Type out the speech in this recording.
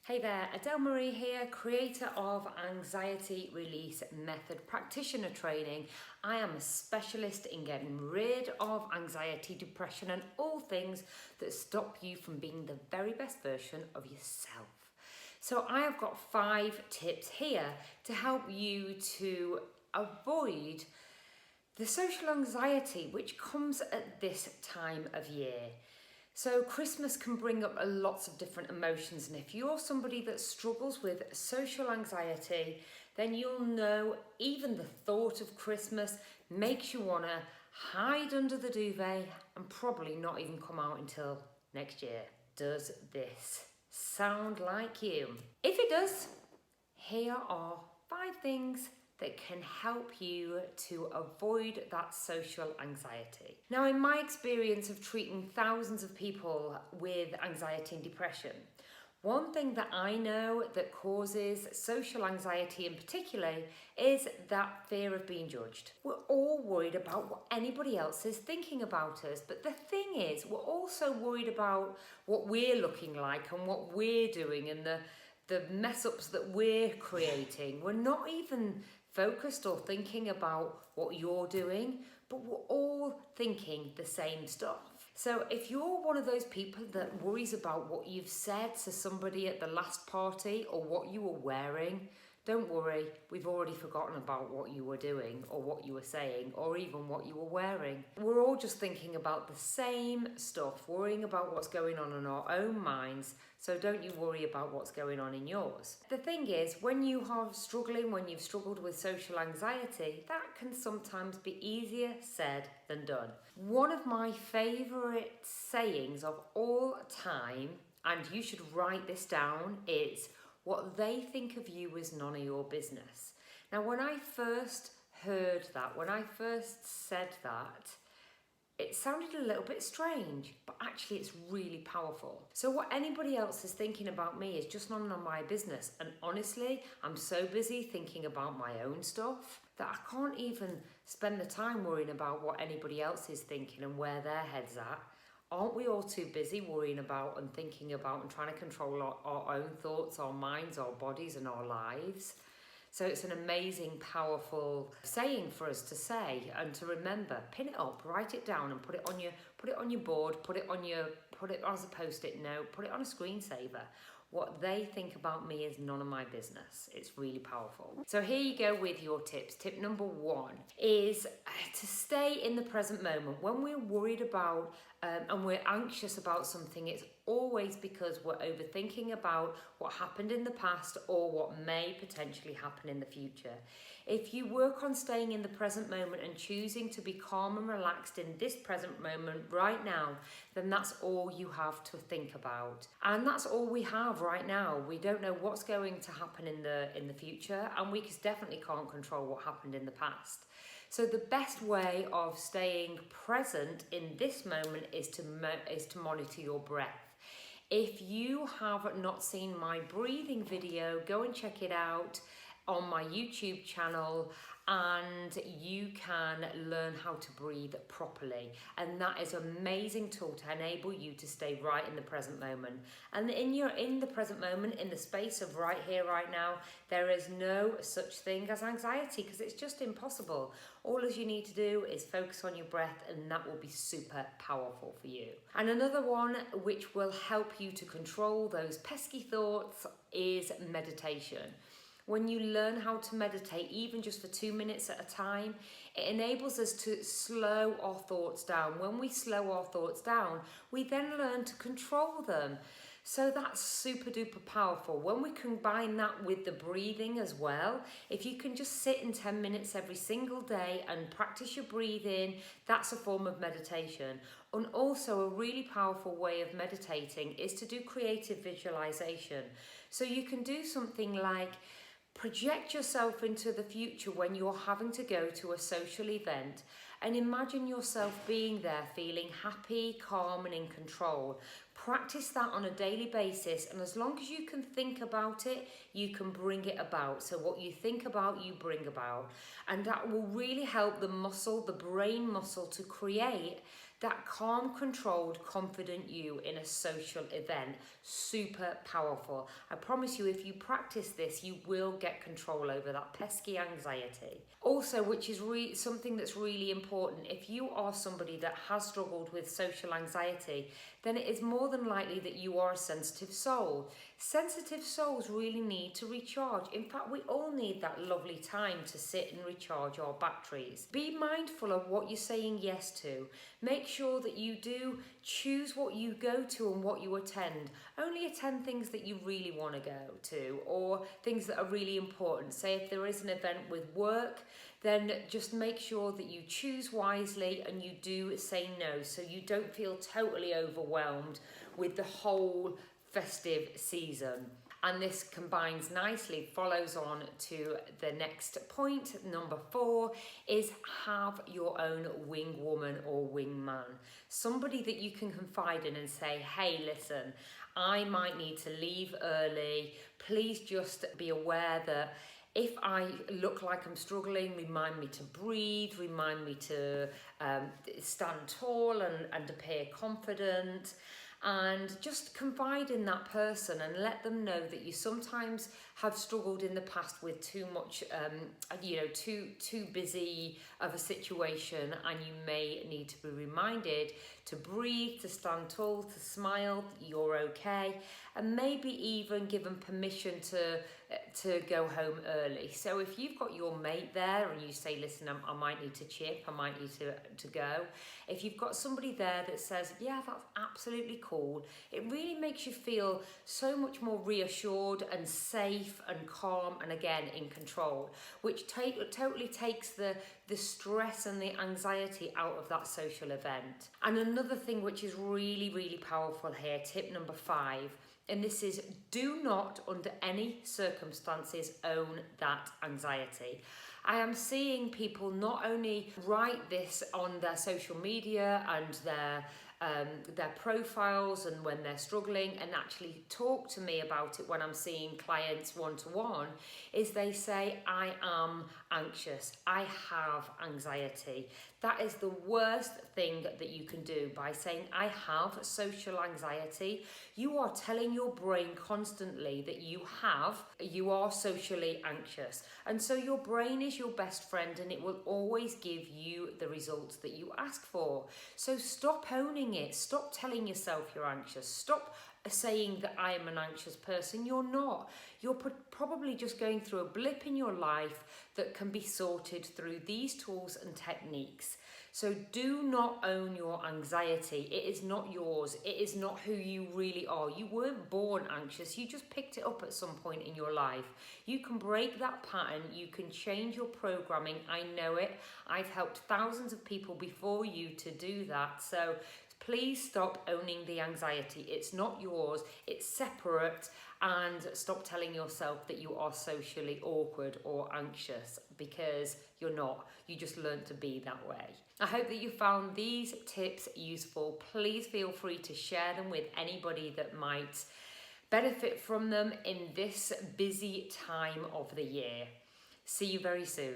Hey there, Adele-Marie here, creator of Anxiety Release Method Practitioner Training. I am a specialist in getting rid of anxiety, depression and all things that stop you from being the very best version of yourself. So I have got 5 tips here to help you to avoid the social anxiety which comes at this time of year. So Christmas can bring up lots of different emotions, and if you're somebody that struggles with social anxiety, then you'll know even the thought of Christmas makes you want to hide under the duvet and probably not even come out until next year. Does this sound like you? If it does, here are 5 things that can help you to avoid that social anxiety. Now, in my experience of treating thousands of people with anxiety and depression, one thing that I know that causes social anxiety in particular is that fear of being judged. We're all worried about what anybody else is thinking about us, but the thing is, we're also worried about what we're looking like and what we're doing and the mess ups that we're creating. We're not even focused or thinking about what you're doing, but we're all thinking the same stuff. So if you're one of those people that worries about what you've said to somebody at the last party or what you were wearing, don't worry, we've already forgotten about what you were doing or what you were saying or even what you were wearing. We're all just thinking about the same stuff, worrying about what's going on in our own minds, so don't you worry about what's going on in yours. The thing is, when you are struggling, when you've struggled with social anxiety, that can sometimes be easier said than done. One of my favourite sayings of all time, and you should write this down, is, what they think of you is none of your business. Now, when I first heard that, when I first said that, it sounded a little bit strange, but actually it's really powerful. So what anybody else is thinking about me is just none of my business. And honestly, I'm so busy thinking about my own stuff that I can't even spend the time worrying about what anybody else is thinking and where their head's at. Aren't we all too busy worrying about and thinking about and trying to control our own thoughts, our minds, our bodies and our lives? So it's an amazing, powerful saying for us to say and to remember. Pin it up, write it down and put it on your board, put it as a post-it note, put it on a screensaver. What they think about me is none of my business. It's really powerful. So here you go with your tips. Tip number 1 is to stay in the present moment. When we're worried about and we're anxious about something, it's always because we're overthinking about what happened in the past or what may potentially happen in the future. If you work on staying in the present moment and choosing to be calm and relaxed in this present moment right now, then that's all you have to think about. And that's all we have right now. We don't know what's going to happen in the future, and we definitely can't control what happened in the past. So the best way of staying present in this moment is to monitor your breath. If you have not seen my breathing video, go and check it out on my YouTube channel, and you can learn how to breathe properly. And that is an amazing tool to enable you to stay right in the present moment. And in the present moment, in the space of right here, right now, there is no such thing as anxiety, because it's just impossible. All you need to do is focus on your breath, and that will be super powerful for you. And another one which will help you to control those pesky thoughts is meditation. When you learn how to meditate, even just for 2 minutes at a time, it enables us to slow our thoughts down. When we slow our thoughts down, we then learn to control them. So that's super duper powerful. When we combine that with the breathing as well, if you can just sit in 10 minutes every single day and practice your breathing, that's a form of meditation. And also a really powerful way of meditating is to do creative visualization. So you can do something like project yourself into the future when you're having to go to a social event and imagine yourself being there, feeling happy, calm and in control. Practice that on a daily basis, and as long as you can think about it, you can bring it about. So what you think about, you bring about. And that will really help the brain muscle to create That calm, controlled, confident you in a social event, super powerful. I promise you, if you practice this, you will get control over that pesky anxiety. Also, which is something that's really important, if you are somebody that has struggled with social anxiety, then it is more than likely that you are a sensitive soul. Sensitive souls really need to recharge. In fact, we all need that lovely time to sit and recharge our batteries. Be mindful of what you're saying yes to. Make sure that you do choose what you go to and what you attend. Only attend things that you really want to go to, or things that are really important. Say if there is an event with work, then just make sure that you choose wisely and you do say no, so you don't feel totally overwhelmed with the whole festive season. And this combines nicely, follows on to the next point. Number 4 is have your own wing woman or wing man. Somebody that you can confide in and say, hey, listen, I might need to leave early. Please just be aware that if I look like I'm struggling, remind me to breathe, remind me to stand tall and appear confident. And just confide in that person and let them know that you sometimes have struggled in the past with too much, too busy of a situation, and you may need to be reminded to breathe, to stand tall, to smile, you're okay, and maybe even give them permission to go home early. So if you've got your mate there and you say, listen, I might need to chip, I might need to go. If you've got somebody there that says, yeah, that's absolutely cool, it really makes you feel so much more reassured and safe and calm and again in control, which totally takes the stress and the anxiety out of that social event. And another thing which is really, really powerful here, tip number 5, and this is, do not under any circumstances own that anxiety. I am seeing people not only write this on their social media and their profiles and when they're struggling, and actually talk to me about it when I'm seeing clients one-to-one, is they say, I am anxious, I have anxiety. That is the worst thing that you can do. By saying I have social anxiety, you are telling your brain constantly that you are socially anxious. And so your brain is your best friend and it will always give you the results that you ask for. So stop owning it. Stop telling yourself you're anxious. Stop saying that I am an anxious person. You're not. You're probably just going through a blip in your life that can be sorted through these tools and techniques. So do not own your anxiety. It is not yours. It is not who you really are. You weren't born anxious. You just picked it up at some point in your life. You can break that pattern. You can change your programming. I know it. I've helped thousands of people before you to do that. So please stop owning the anxiety. It's not yours. It's separate. And stop telling yourself that you are socially awkward or anxious, because you're not. You just learned to be that way. I hope that you found these tips useful. Please feel free to share them with anybody that might benefit from them in this busy time of the year. See you very soon.